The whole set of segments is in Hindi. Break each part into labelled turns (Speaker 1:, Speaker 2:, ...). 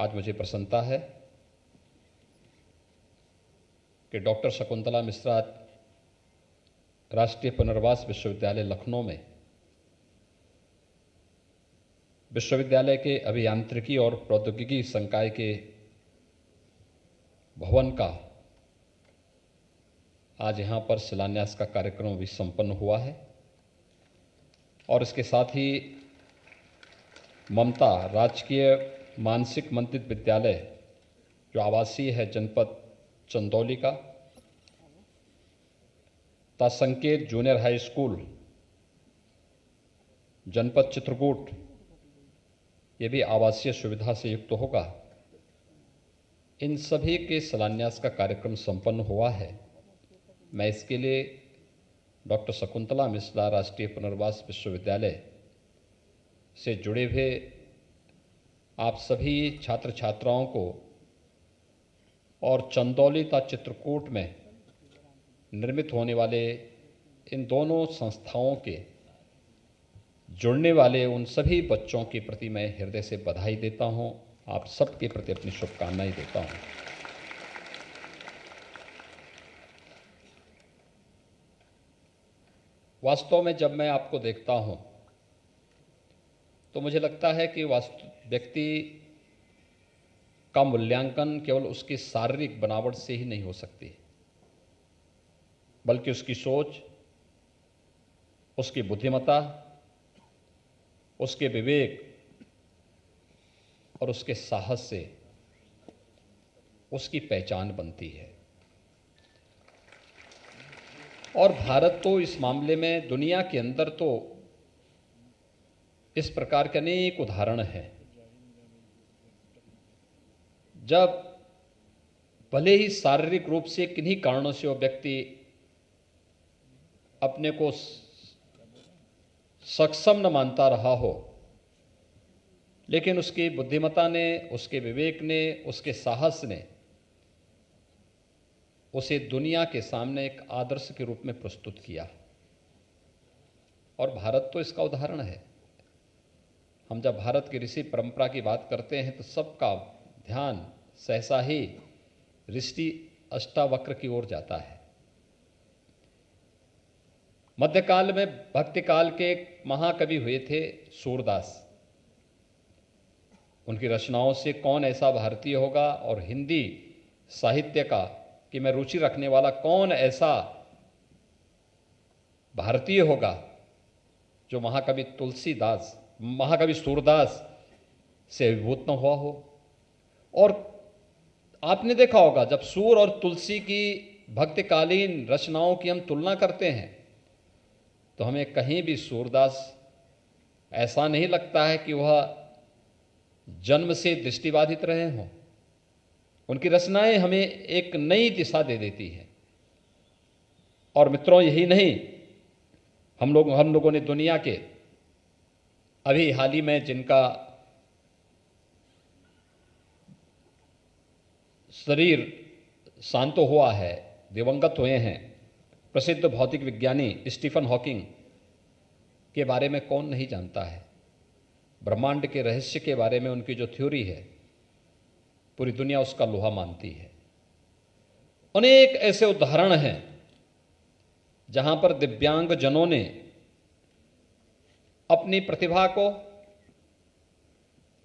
Speaker 1: आज मुझे प्रसन्नता है कि डॉक्टर शकुंतला मिश्रा राष्ट्रीय पुनर्वास विश्वविद्यालय लखनऊ में विश्वविद्यालय के अभियांत्रिकी और प्रौद्योगिकी संकाय के भवन का आज यहाँ पर शिलान्यास का कार्यक्रम भी संपन्न हुआ है और इसके साथ ही ममता राजकीय मानसिक मंदिर विद्यालय जो आवासीय है जनपद चंदौली का, संकेत जूनियर हाई स्कूल जनपद चित्रकूट, ये भी आवासीय सुविधा से युक्त होगा। इन सभी के शिलान्यास का कार्यक्रम संपन्न हुआ है। मैं इसके लिए डॉक्टर शकुंतला मिश्रा राष्ट्रीय पुनर्वास विश्वविद्यालय से जुड़े हुए आप सभी छात्र छात्राओं को और चंदौली तथा चित्रकूट में निर्मित होने वाले इन दोनों संस्थाओं के जुड़ने वाले उन सभी बच्चों के प्रति मैं हृदय से बधाई देता हूं। आप सबके प्रति अपनी शुभकामनाएं देता हूं। वास्तव में जब मैं आपको देखता हूं तो मुझे लगता है कि व्यक्ति का मूल्यांकन केवल उसकी शारीरिक बनावट से ही नहीं हो सकती, बल्कि उसकी सोच, उसकी बुद्धिमत्ता, उसके विवेक और उसके साहस से उसकी पहचान बनती है। और भारत तो इस मामले में दुनिया के अंदर तो इस प्रकार के अनेक उदाहरण हैं। जब भले ही शारीरिक रूप से किन्हीं कारणों से वो व्यक्ति अपने को सक्षम न मानता रहा हो, लेकिन उसकी बुद्धिमत्ता ने, उसके विवेक ने, उसके साहस ने उसे दुनिया के सामने एक आदर्श के रूप में प्रस्तुत किया। और भारत तो इसका उदाहरण है। हम जब भारत की ऋषि परंपरा की बात करते हैं तो सबका ध्यान सहसा ही ऋषि अष्टावक्र की ओर जाता है। मध्यकाल में भक्ति काल के एक महाकवि हुए थे सूरदास। उनकी रचनाओं से कौन ऐसा भारतीय होगा और हिंदी साहित्य का कि मैं रुचि रखने वाला कौन ऐसा भारतीय होगा जो महाकवि सूरदास से अभिभूत न हुआ हो। और आपने देखा होगा जब सूर और तुलसी की भक्तिकालीन रचनाओं की हम तुलना करते हैं तो हमें कहीं भी सूरदास ऐसा नहीं लगता है कि वह जन्म से दृष्टिबाधित रहे हों। उनकी रचनाएं हमें एक नई दिशा दे देती हैं। और मित्रों, यही नहीं, हम लोगों ने दुनिया के अभी हाल ही में जिनका शरीर शांत हुआ है, दिवंगत हुए हैं, प्रसिद्ध भौतिक विज्ञानी स्टीफन हॉकिंग के बारे में कौन नहीं जानता है। ब्रह्मांड के रहस्य के बारे में उनकी जो थ्योरी है, पूरी दुनिया उसका लोहा मानती है। अनेक ऐसे उदाहरण हैं जहां पर दिव्यांग जनों ने अपनी प्रतिभा को,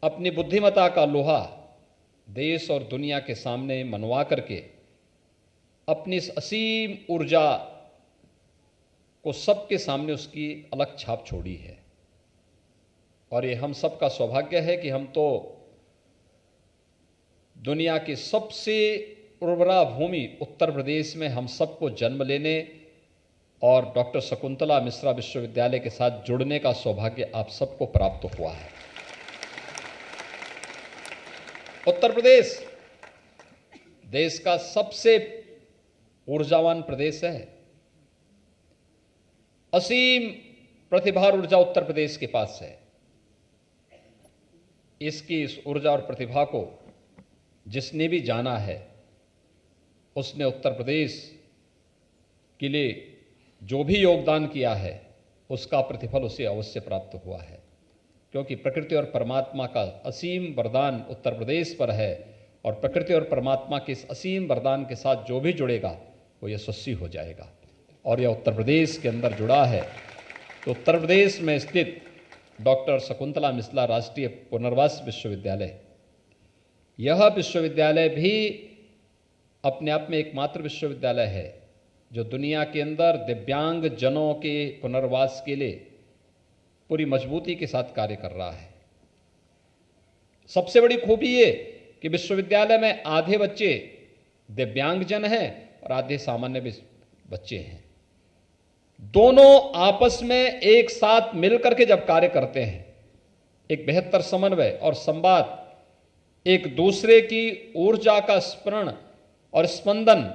Speaker 1: अपनी बुद्धिमत्ता का लोहा देश और दुनिया के सामने मनवा करके अपनी इस असीम ऊर्जा को सबके सामने उसकी अलग छाप छोड़ी है। और ये हम सबका सौभाग्य है कि हम तो दुनिया की सबसे उर्वरा भूमि उत्तर प्रदेश में हम सबको जन्म लेने और डॉक्टर शकुंतला मिश्रा विश्वविद्यालय के साथ जुड़ने का सौभाग्य आप सबको प्राप्त हुआ है। उत्तर प्रदेश देश का सबसे ऊर्जावान प्रदेश है। असीम प्रतिभा और ऊर्जा उत्तर प्रदेश के पास है। इसकी इस ऊर्जा और प्रतिभा को जिसने भी जाना है उसने उत्तर प्रदेश के लिए जो भी योगदान किया है उसका प्रतिफल उसे अवश्य प्राप्त हुआ है। क्योंकि प्रकृति और परमात्मा का असीम वरदान उत्तर प्रदेश पर है और प्रकृति और परमात्मा के इस असीम वरदान के साथ जो भी जुड़ेगा वो यशस्वी हो जाएगा। और यह उत्तर प्रदेश के अंदर जुड़ा है तो उत्तर प्रदेश में स्थित डॉक्टर शकुंतला मिश्रा राष्ट्रीय पुनर्वास विश्वविद्यालय, यह विश्वविद्यालय भी अपने आप में एकमात्र विश्वविद्यालय है जो दुनिया के अंदर दिव्यांग जनों के पुनर्वास के लिए पूरी मजबूती के साथ कार्य कर रहा है। सबसे बड़ी खूबी ये कि विश्वविद्यालय में आधे बच्चे दिव्यांगजन हैं और आधे सामान्य बच्चे हैं। दोनों आपस में एक साथ मिलकर के जब कार्य करते हैं, एक बेहतर समन्वय और संवाद, एक दूसरे की ऊर्जा का स्मरण और स्पंदन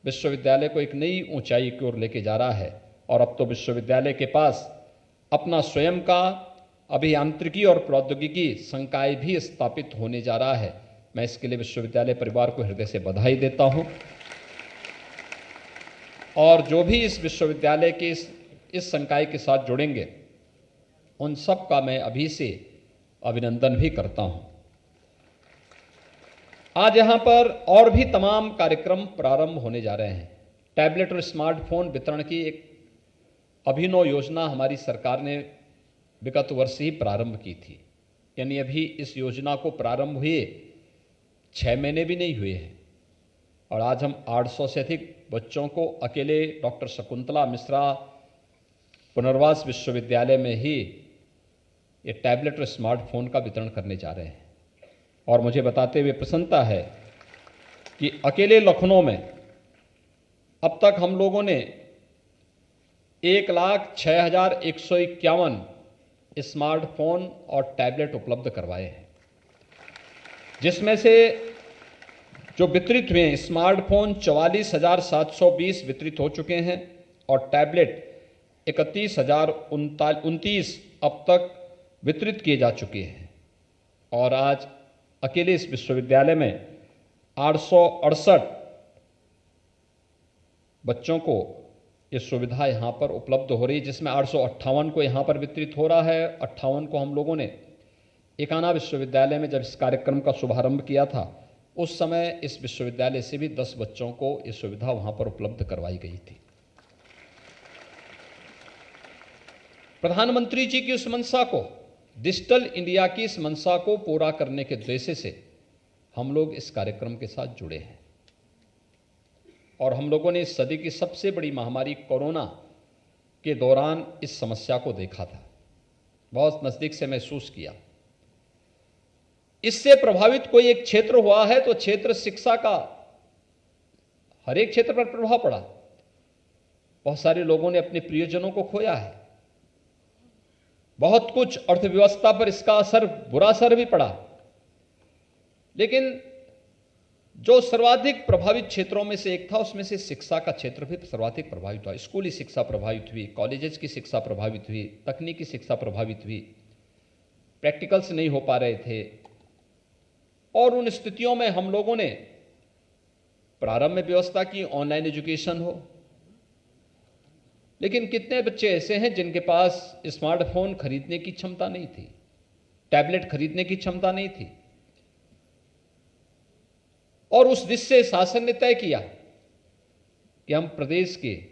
Speaker 1: विश्वविद्यालय को एक नई ऊंचाई की ओर लेके जा रहा है। और अब तो विश्वविद्यालय के पास अपना स्वयं का अभियांत्रिकी और प्रौद्योगिकी संकाय भी स्थापित होने जा रहा है। मैं इसके लिए विश्वविद्यालय परिवार को हृदय से बधाई देता हूं और जो भी इस विश्वविद्यालय के इस संकाय के साथ जुड़ेंगे उन सब का मैं अभी से अभिनंदन भी करता हूं। आज यहां पर और भी तमाम कार्यक्रम प्रारंभ होने जा रहे हैं। टैबलेट और स्मार्टफोन वितरण की एक अभिनव योजना हमारी सरकार ने विगत वर्ष ही प्रारंभ की थी, यानी अभी इस योजना को प्रारंभ हुए 6 महीने भी नहीं हुए हैं और आज हम 800 से अधिक बच्चों को अकेले डॉक्टर शकुंतला मिश्रा पुनर्वास विश्वविद्यालय में ही ये टैबलेट और स्मार्टफोन का वितरण करने जा रहे हैं। और मुझे बताते हुए प्रसन्नता है कि अकेले लखनऊ में अब तक हम लोगों ने 1,06,151 स्मार्टफोन और टैबलेट उपलब्ध करवाए हैं, जिसमें से जो वितरित हुए स्मार्टफोन 44,720 वितरित हो चुके हैं और टैबलेट 31,029 अब तक वितरित किए जा चुके हैं। और आज अकेले इस विश्वविद्यालय में 868 बच्चों को ये सुविधा यहाँ पर उपलब्ध हो रही है, जिसमें 858 को यहाँ पर वितरित हो रहा है। 58 को हम लोगों ने एकाना विश्वविद्यालय में जब इस कार्यक्रम का शुभारंभ किया था उस समय इस विश्वविद्यालय से भी 10 बच्चों को ये सुविधा वहाँ पर उपलब्ध करवाई गई थी। प्रधानमंत्री जी की उस मंशा को, डिजिटल इंडिया की इस मंशा को पूरा करने के उद्देश्य से हम लोग इस कार्यक्रम के साथ जुड़े हैं और हम लोगों ने इस सदी की सबसे बड़ी महामारी कोरोना के दौरान इस समस्या को देखा था, बहुत नजदीक से महसूस किया। इससे प्रभावित कोई एक क्षेत्र हुआ है तो क्षेत्र शिक्षा का हर एक क्षेत्र पर प्रभाव पड़ा। बहुत सारे लोगों ने अपने प्रियजनों को खोया है, बहुत कुछ अर्थव्यवस्था पर इसका असर, बुरा असर भी पड़ा। लेकिन जो सर्वाधिक प्रभावित क्षेत्रों में से एक था उसमें से शिक्षा का क्षेत्र भी सर्वाधिक प्रभावित हुआ। स्कूली शिक्षा प्रभावित हुई, कॉलेजेस की शिक्षा प्रभावित हुई, तकनीकी शिक्षा प्रभावित हुई, प्रैक्टिकल्स नहीं हो पा रहे थे। और उन स्थितियों में हम लोगों ने प्रारंभ में व्यवस्था की ऑनलाइन एजुकेशन हो, लेकिन कितने बच्चे ऐसे हैं जिनके पास स्मार्टफोन खरीदने की क्षमता नहीं थी, टैबलेट खरीदने की क्षमता नहीं थी। और उस दृष्टि से शासन ने तय किया कि हम प्रदेश के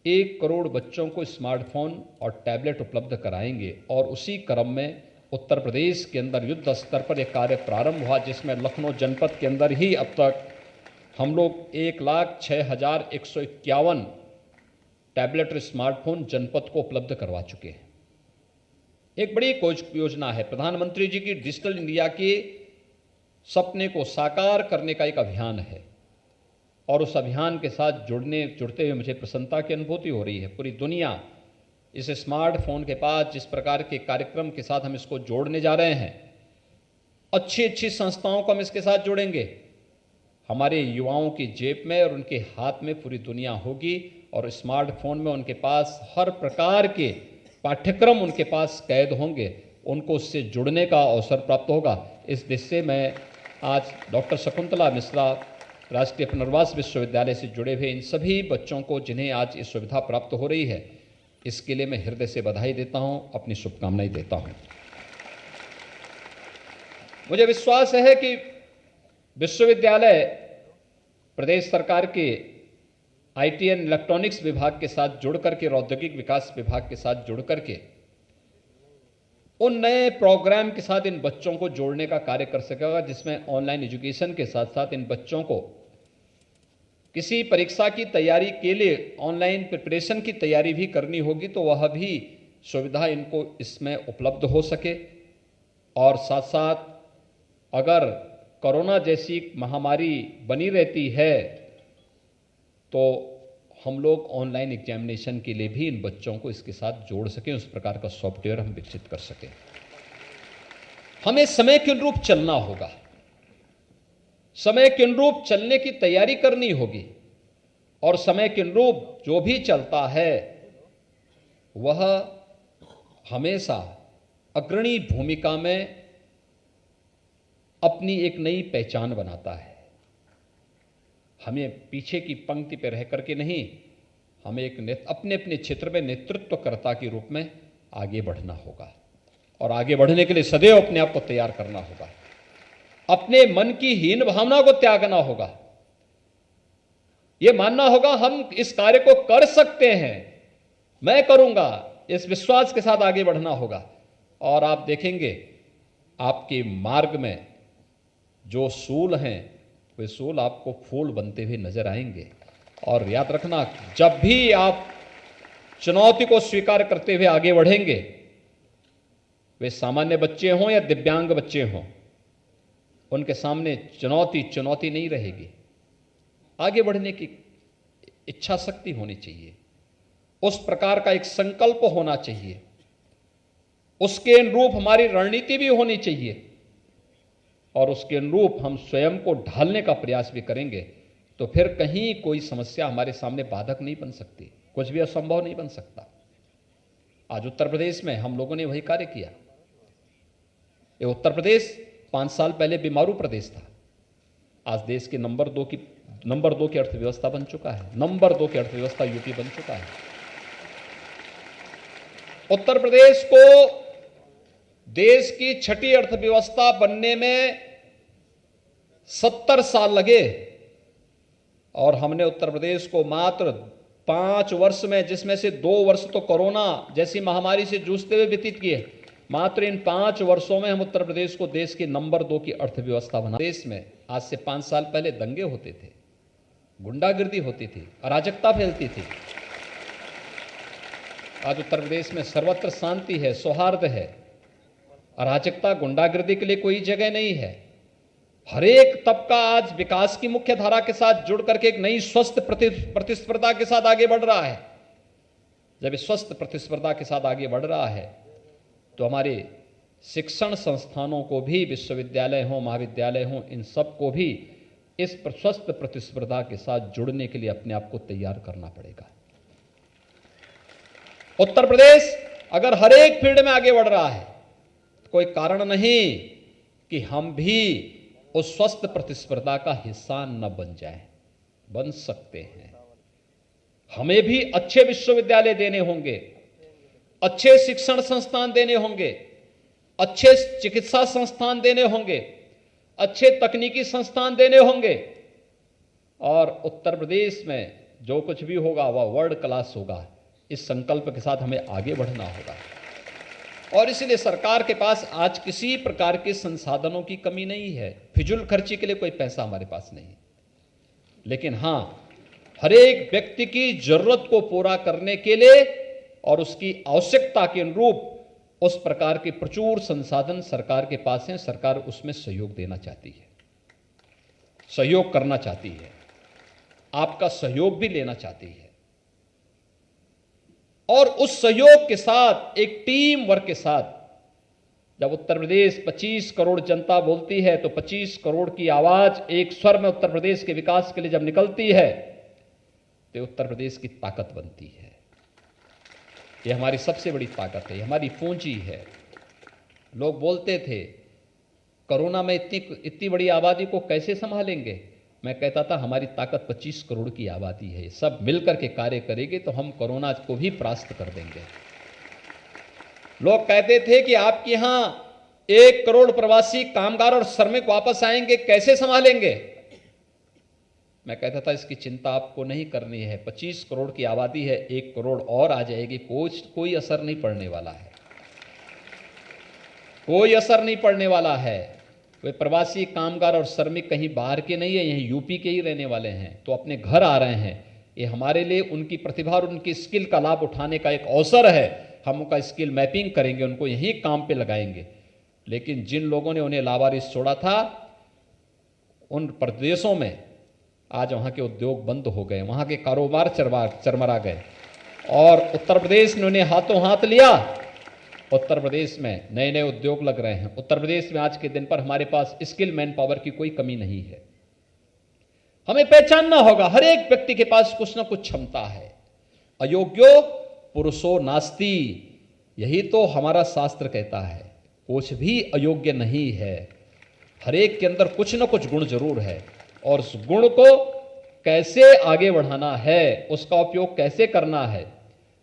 Speaker 1: 1 करोड़ बच्चों को स्मार्टफोन और टैबलेट उपलब्ध कराएंगे। और उसी क्रम में उत्तर प्रदेश के अंदर युद्ध स्तर पर यह कार्य प्रारंभ हुआ, जिसमें लखनऊ जनपद के अंदर ही अब तक हम लोग 1,06,151 टैबलेट और स्मार्टफोन जनपद को उपलब्ध करवा चुके हैं। एक बड़ी योजना है, प्रधानमंत्री जी की डिजिटल इंडिया के सपने को साकार करने का एक अभियान है और उस अभियान के साथ जुड़ते हुए मुझे प्रसन्नता की अनुभूति हो रही है। पूरी दुनिया इस स्मार्टफोन के पास जिस प्रकार के कार्यक्रम के साथ हम इसको जोड़ने जा रहे हैं, अच्छी अच्छी संस्थाओं को हम इसके साथ जोड़ेंगे। हमारे युवाओं की जेब में और उनके हाथ में पूरी दुनिया होगी और स्मार्टफोन में उनके पास हर प्रकार के पाठ्यक्रम उनके पास कैद होंगे, उनको उससे जुड़ने का अवसर प्राप्त होगा। इस दिशा से मैं आज डॉक्टर शकुंतला मिश्रा राष्ट्रीय पुनर्वास विश्वविद्यालय से जुड़े हुए इन सभी बच्चों को, जिन्हें आज ये सुविधा प्राप्त हो रही है, इसके लिए मैं हृदय से बधाई देता हूं, अपनी शुभकामनाएं देता हूं। मुझे विश्वास है कि विश्वविद्यालय प्रदेश सरकार के आईटी एंड इलेक्ट्रॉनिक्स विभाग के साथ जुड़कर के, औद्योगिक विकास विभाग के साथ जुड़कर के उन नए प्रोग्राम के साथ इन बच्चों को जोड़ने का कार्य कर सकेगा, जिसमें ऑनलाइन एजुकेशन के साथ साथ इन बच्चों को किसी परीक्षा की तैयारी के लिए ऑनलाइन प्रिपरेशन की तैयारी भी करनी होगी, तो वह भी सुविधा इनको इसमें उपलब्ध हो सके। और साथ साथ अगर कोरोना जैसी महामारी बनी रहती है तो हम लोग ऑनलाइन एग्जामिनेशन के लिए भी इन बच्चों को इसके साथ जोड़ सकें, उस प्रकार का सॉफ्टवेयर हम विकसित कर सकें। हमें समय के अनुरूप चलना होगा, समय के अनुरूप चलने की तैयारी करनी होगी, और समय के अनुरूप जो भी चलता है वह हमेशा अग्रणी भूमिका में अपनी एक नई पहचान बनाता है। हमें पीछे की पंक्ति पर रह करके नहीं, हमें एक अपने अपने क्षेत्र में नेतृत्वकर्ता के रूप में आगे बढ़ना होगा, और आगे बढ़ने के लिए सदैव अपने आप को तैयार करना होगा। अपने मन की हीन भावना को त्यागना होगा, यह मानना होगा हम इस कार्य को कर सकते हैं, मैं करूंगा, इस विश्वास के साथ आगे बढ़ना होगा। और आप देखेंगे आपके मार्ग में जो सूल हैं वे सूल आपको फूल बनते हुए नजर आएंगे। और याद रखना, जब भी आप चुनौती को स्वीकार करते हुए आगे बढ़ेंगे, वे सामान्य बच्चे हों या दिव्यांग बच्चे हों, उनके सामने चुनौती नहीं रहेगी। आगे बढ़ने की इच्छा शक्ति होनी चाहिए, उस प्रकार का एक संकल्प होना चाहिए, उसके अनुरूप हमारी रणनीति भी होनी चाहिए, और उसके अनुरूप हम स्वयं को ढालने का प्रयास भी करेंगे, तो फिर कहीं कोई समस्या हमारे सामने बाधक नहीं बन सकती, कुछ भी असंभव नहीं बन सकता। आज उत्तर प्रदेश में हम लोगों ने वही कार्य किया। ये उत्तर प्रदेश 5 साल पहले बीमारू प्रदेश था, आज देश के नंबर 2 की अर्थव्यवस्था बन चुका है। नंबर 2 की अर्थव्यवस्था यूपी बन चुका है। उत्तर प्रदेश को देश की 6ठी अर्थव्यवस्था बनने में 70 साल लगे, और हमने उत्तर प्रदेश को मात्र 5 वर्ष में, जिसमें से 2 वर्ष तो कोरोना जैसी महामारी से जूझते हुए व्यतीत किए, मात्र इन 5 वर्षों में हम उत्तर प्रदेश को देश की नंबर 2 की अर्थव्यवस्था बना। देश में आज से 5 साल पहले दंगे होते थे, गुंडागिर्दी होती थी, अराजकता फैलती थी। आज उत्तर प्रदेश में सर्वत्र शांति है, सौहार्द है, अराजकता गुंडागिर्दी के लिए कोई जगह नहीं है। हर एक तबका आज विकास की मुख्य धारा के साथ जुड़ करके एक नई स्वस्थ प्रतिस्पर्धा के साथ आगे बढ़ रहा है। जब इस स्वस्थ प्रतिस्पर्धा के साथ आगे बढ़ रहा है तो हमारे शिक्षण संस्थानों को भी, विश्वविद्यालय हो, महाविद्यालय हो, इन सब को भी इस स्वस्थ प्रतिस्पर्धा के साथ जुड़ने के लिए अपने आप को तैयार करना पड़ेगा। उत्तर प्रदेश अगर हर एक फील्ड में आगे बढ़ रहा है, कोई कारण नहीं कि हम भी उस स्वस्थ प्रतिस्पर्धा का हिस्सा न बन जाएं। बन सकते हैं। हमें भी अच्छे विश्वविद्यालय देने होंगे, अच्छे शिक्षण संस्थान देने होंगे, अच्छे चिकित्सा संस्थान देने होंगे, अच्छे तकनीकी संस्थान देने होंगे, और उत्तर प्रदेश में जो कुछ भी होगा वह वर्ल्ड क्लास होगा। इस संकल्प के साथ हमें आगे बढ़ना होगा, और इसलिए सरकार के पास आज किसी प्रकार के संसाधनों की कमी नहीं है। फिजूल खर्ची के लिए कोई पैसा हमारे पास नहीं, लेकिन हां, हर एक व्यक्ति की जरूरत को पूरा करने के लिए और उसकी आवश्यकता के अनुरूप उस प्रकार के प्रचुर संसाधन सरकार के पास हैं। सरकार उसमें सहयोग देना चाहती है, सहयोग करना चाहती है, आपका सहयोग भी लेना चाहती है, और उस सहयोग के साथ, एक टीम वर्क के साथ, जब उत्तर प्रदेश 25 करोड़ जनता बोलती है तो 25 करोड़ की आवाज एक स्वर में उत्तर प्रदेश के विकास के लिए जब निकलती है तो उत्तर प्रदेश की ताकत बनती है। यह हमारी सबसे बड़ी ताकत है, हमारी पूंजी है। लोग बोलते थे कोरोना में इतनी बड़ी आबादी को कैसे संभालेंगे, मैं कहता था हमारी ताकत 25 करोड़ की आबादी है, सब मिलकर के कार्य करेंगे तो हम कोरोना को भी परास्त कर देंगे। लोग कहते थे कि आपके यहां 1 करोड़ प्रवासी कामगार और श्रमिक वापस आएंगे, कैसे संभालेंगे? मैं कहता था इसकी चिंता आपको नहीं करनी है, 25 करोड़ की आबादी है, 1 करोड़ और आ जाएगी, कोई असर नहीं पड़ने वाला है, कोई असर नहीं पड़ने वाला है। वे प्रवासी कामगार और श्रमिक कहीं बाहर के नहीं है, यहीं यूपी के ही रहने वाले हैं, तो अपने घर आ रहे हैं। ये हमारे लिए उनकी प्रतिभा और उनकी स्किल का लाभ उठाने का एक अवसर है। हम उनका स्किल मैपिंग करेंगे, उनको यहीं काम पे लगाएंगे। लेकिन जिन लोगों ने उन्हें लावारिस छोड़ा था, उन प्रदेशों में आज वहां के उद्योग बंद हो गए, वहां के कारोबार चरमरा गए, और उत्तर प्रदेश ने उन्हें हाथों हाथ लिया। उत्तर प्रदेश में नए नए उद्योग लग रहे हैं। उत्तर प्रदेश में आज के दिन पर हमारे पास स्किल मैन पावर की कोई कमी नहीं है। हमें पहचानना होगा, हर एक व्यक्ति के पास कुछ ना कुछ क्षमता है। अयोग्यो पुरुषो नास्ति, यही तो हमारा शास्त्र कहता है। कुछ भी अयोग्य नहीं है, हर एक के अंदर कुछ ना कुछ गुण जरूर है, और उस गुण को कैसे आगे बढ़ाना है, उसका उपयोग कैसे करना है,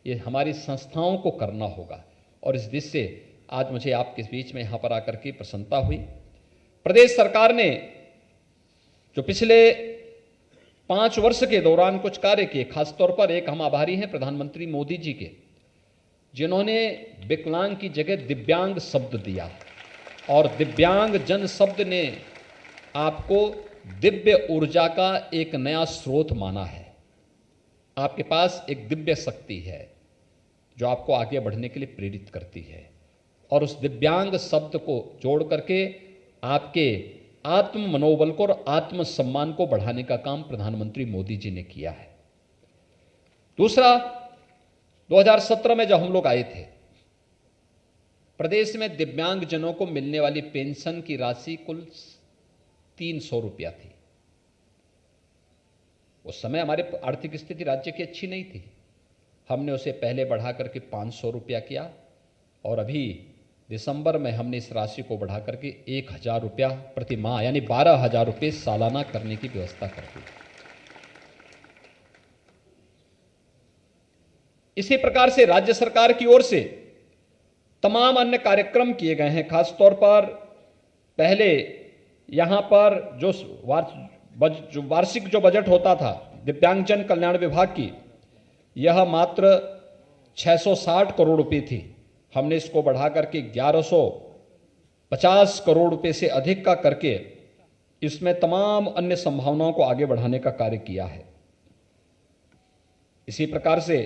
Speaker 1: ये हमारी संस्थाओं को करना होगा। और इस दृष्टि से आज मुझे आपके बीच में यहां पर आकर के प्रसन्नता हुई। प्रदेश सरकार ने जो पिछले 5 वर्ष के दौरान कुछ कार्य किए, खासतौर पर एक हम आभारी हैं प्रधानमंत्री मोदी जी के, जिन्होंने विकलांग की जगह दिव्यांग शब्द दिया, और दिव्यांग जन शब्द ने आपको दिव्य ऊर्जा का एक नया स्रोत माना है। आपके पास एक दिव्य शक्ति है जो आपको आगे बढ़ने के लिए प्रेरित करती है, और उस दिव्यांग शब्द को जोड़ करके आपके आत्म मनोबल को और आत्म सम्मान को बढ़ाने का काम प्रधानमंत्री मोदी जी ने किया है। दूसरा, 2017 में जब हम लोग आए थे, प्रदेश में दिव्यांग जनों को मिलने वाली पेंशन की राशि कुल 300 रुपया थी। उस समय हमारे आर्थिक स्थिति राज्य की अच्छी नहीं थी। हमने उसे पहले बढ़ा करके 500 रुपया किया, और अभी दिसंबर में हमने इस राशि को बढ़ा करके 1000 रुपया प्रति माह यानी 12,000 रुपये सालाना करने की व्यवस्था कर दी। इसी प्रकार से राज्य सरकार की ओर से तमाम अन्य कार्यक्रम किए गए हैं। खासतौर पर पहले यहां पर जो वार्षिक जो बजट होता था दिव्यांगजन कल्याण विभाग की, यह मात्र 660 करोड़ रुपए थी। हमने इसको बढ़ा करके 1150 करोड़ रुपए से अधिक का करके इसमें तमाम अन्य संभावनाओं को आगे बढ़ाने का कार्य किया है। इसी प्रकार से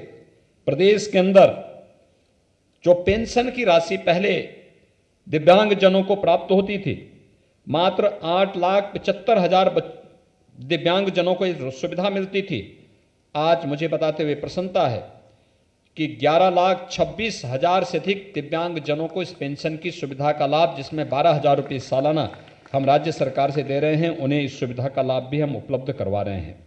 Speaker 1: प्रदेश के अंदर जो पेंशन की राशि पहले दिव्यांग जनों को प्राप्त होती थी, मात्र 8,75,000 दिव्यांग जनों को इस सुविधा मिलती थी। आज मुझे बताते हुए प्रसन्नता है कि 11,26,000 से अधिक दिव्यांग जनों को इस पेंशन की सुविधा का लाभ, जिसमें 12,000 रुपये सालाना हम राज्य सरकार से दे रहे हैं, उन्हें इस सुविधा का लाभ भी हम उपलब्ध करवा रहे हैं।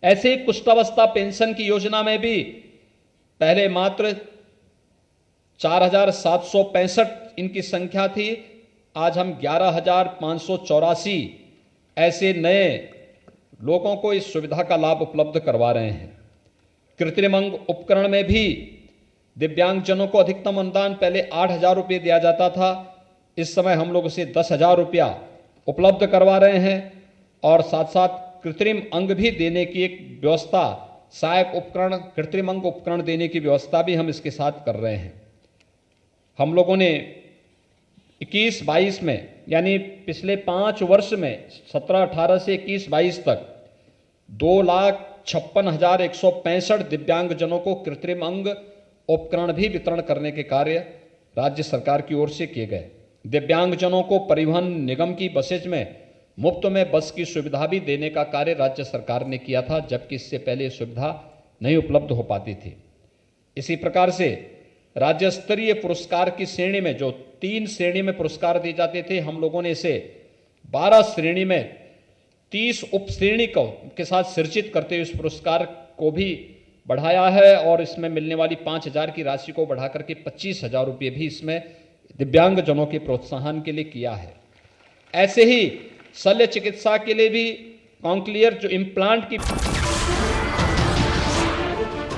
Speaker 1: ऐसे ही कुष्ठावस्था पेंशन की योजना में भी पहले मात्र 4,765 इनकी संख्या थी, आज हम 11,584 ऐसे नए लोगों को इस सुविधा का लाभ उपलब्ध करवा रहे हैं। कृत्रिम अंग उपकरण में भी दिव्यांगजनों को अधिकतम अनुदान पहले 8,000 रुपये दिया जाता था, इस समय हम लोग उसे 10,000 रुपया उपलब्ध करवा रहे हैं, और साथ साथ कृत्रिम अंग भी देने की एक व्यवस्था, सहायक उपकरण, कृत्रिम अंग उपकरण देने की व्यवस्था भी हम इसके साथ कर रहे हैं। हम लोगों ने 21-22 में यानी पिछले 5 वर्ष में 17-18 से 21-22 तक 2,56,165 दिव्यांगजनों को कृत्रिम अंग उपकरण भी वितरण करने के कार्य राज्य सरकार की ओर से किए गए। दिव्यांगजनों को परिवहन निगम की बसेज में मुफ्त में बस की सुविधा भी देने का कार्य राज्य सरकार ने किया था, जबकि इससे पहले सुविधा नहीं उपलब्ध हो पाती थी। इसी प्रकार से राज्य स्तरीय पुरस्कार की श्रेणी में जो 3 श्रेणी में पुरस्कार दिए जाते थे, हम लोगों ने इसे 12 श्रेणी में 30 उप श्रेणी के साथ सृजित करते हुए इस पुरस्कार को भी बढ़ाया है, और इसमें मिलने वाली 5,000 की राशि को बढ़ा करके 25,000 रुपये भी इसमें दिव्यांगजनों के प्रोत्साहन के लिए किया है। ऐसे ही शल्य चिकित्सा के लिए भी कॉन्क्लियर जो इम्प्लांट की।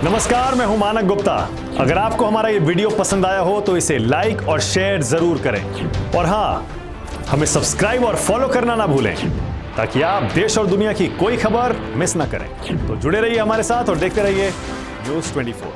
Speaker 2: नमस्कार, मैं हूं मानक गुप्ता। अगर आपको हमारा ये वीडियो पसंद आया हो तो इसे लाइक और शेयर जरूर करें और हां, हमें सब्सक्राइब और फॉलो करना ना भूलें ताकि आप देश और दुनिया की कोई खबर मिस ना करें। तो जुड़े रहिए हमारे साथ और देखते रहिए न्यूज़ 24।